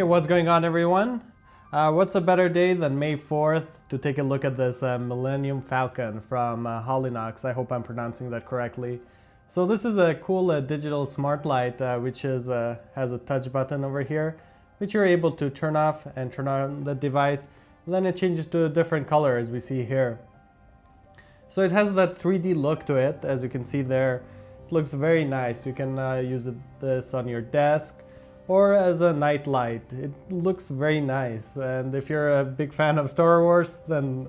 Hey, what's going on, everyone? What's a better day than May 4th to take a look at this Millennium Falcon from Holinox. I hope I'm pronouncing that correctly. So this is a cool digital smart light which has a touch button over here, which you're able to turn off and turn on the device. And then it changes to a different color, as we see here. So it has that 3D look to it, as you can see there. It looks very nice. You can use this on your desk or as a night light. It looks very nice, and if you're a big fan of Star Wars, then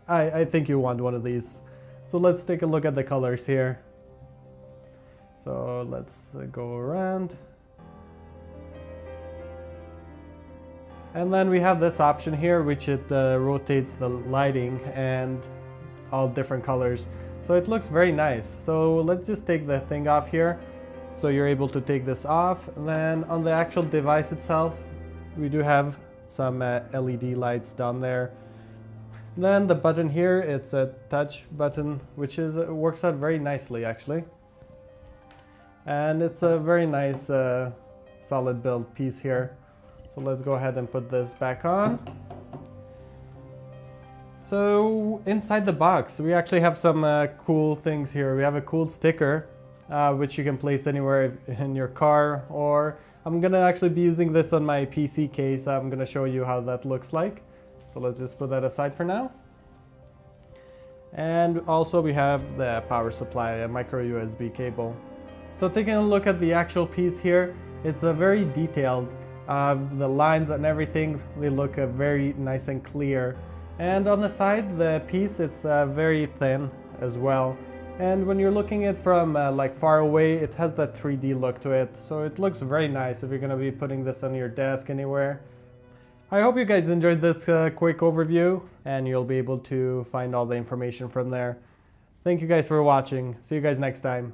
I think you want one of these. So let's take a look at the colors here. So let's go around. And then we have this option here, which it rotates the lighting and all different colors. So it looks very nice. So let's just take the thing off here. So you're able to take this off, and then on the actual device itself, we do have some LED lights down there. Then the button here, it's a touch button, which works out very nicely actually. And it's a very nice solid build piece here. So let's go ahead and put this back on. So inside the box, we actually have some cool things here. We have a cool sticker which you can place anywhere in your car, or I'm gonna actually be using this on my PC case. I'm gonna show you how that looks like. So let's just put that aside for now. And also we have the power supply, a micro USB cable. So taking a look at the actual piece here, it's a very detailed. The lines and everything, they look very nice and clear. And on the side, the piece, it's very thin as well. And when you're looking at it from like far away, it has that 3D look to it. So it looks very nice if you're going to be putting this on your desk anywhere. I hope you guys enjoyed this quick overview, and you'll be able to find all the information from there. Thank you guys for watching. See you guys next time.